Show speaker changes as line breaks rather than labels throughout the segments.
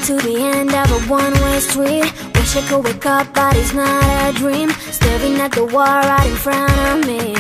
To the end of a one-way street. Wish I could wake up, but it's not a dream. Staring at the wall right in front of me.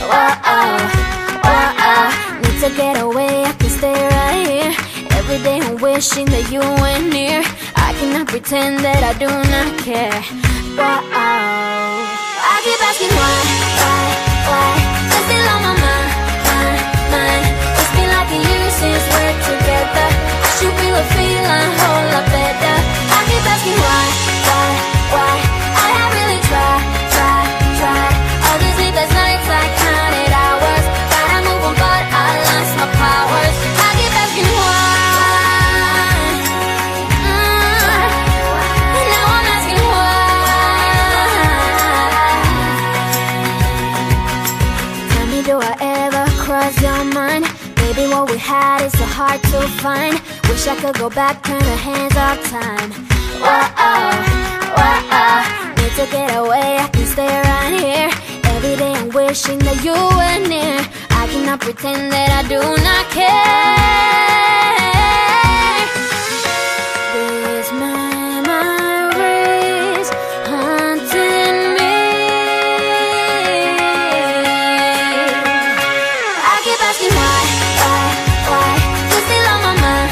Whoa-oh, whoa-oh. Need to get away, I can stay right here. Every day I'm wishing that you were near. I cannot pretend that I do not care. Whoa-oh. I keep asking why? You're still on my mind. It's been like a year since we're together. I should feel a feeling whole lot better. I keep asking why? I have really tried. All these sleepless nights I counted hours. Tried to move on but I lost my powers. I keep asking why. Now I'm asking why. Tell me, do I ever cross your mind? Maybe what we had is so hard to find. Wish I could go back, turn the hands of time. Whoa-oh. Need to get away, I can stay right here. Every day I'm wishing that you were near. I cannot pretend that I do not care. These memories haunting me. I keep asking why? You're still on my mind.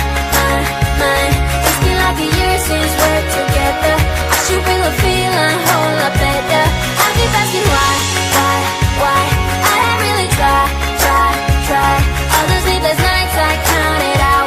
It's been like a year since we're together. I should feel a feeling whole lot better. I keep asking why? I have really tried. All the sleepless nights I counted out.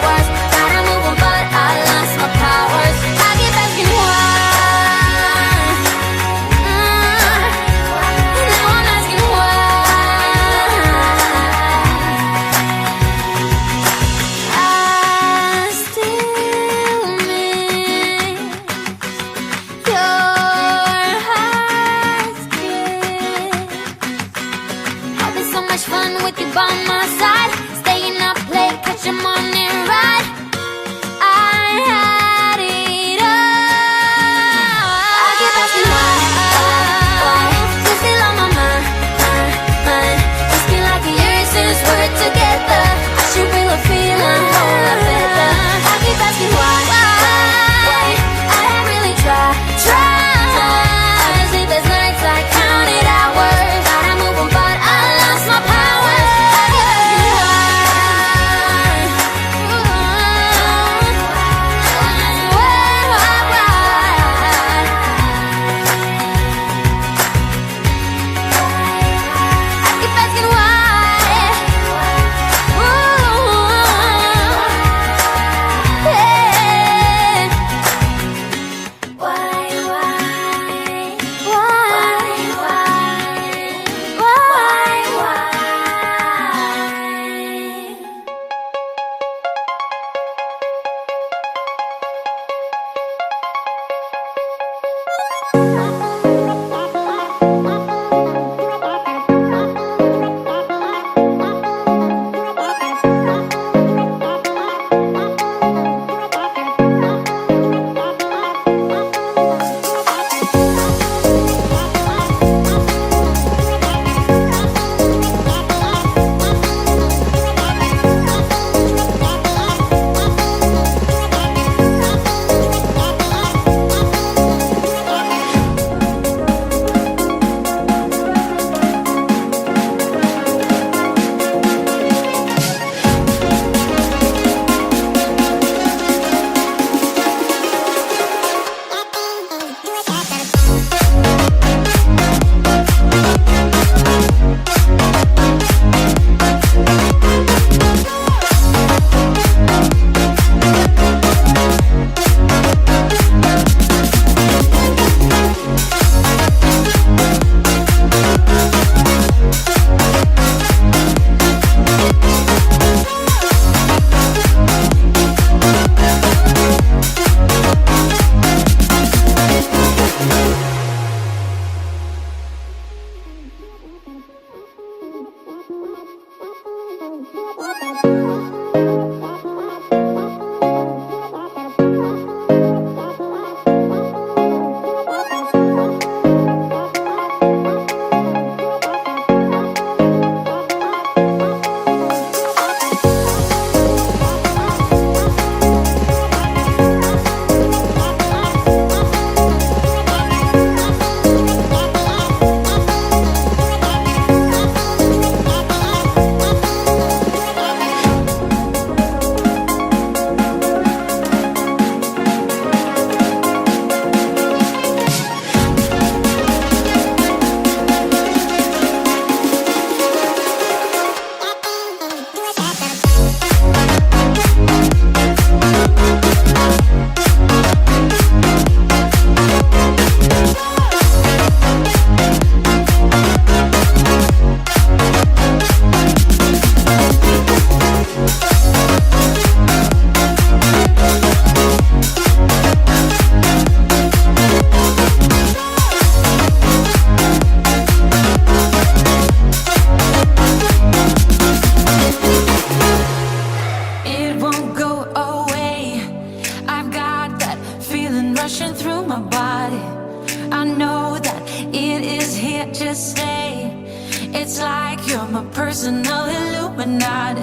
personal Illuminati.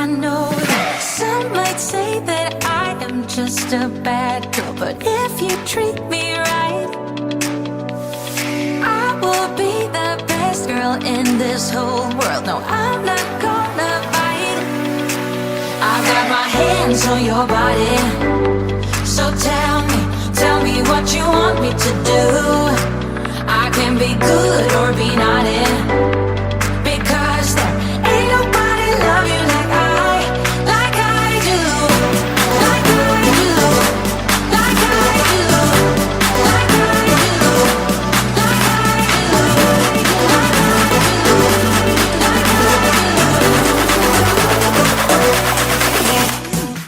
I know that some might say that I am just a bad girl, but if you treat me right, I will be the best girl in this whole world. No, I'm not gonna bite. I've got my hands on your body, so tell me what you want me to do. I can be good or be naughty.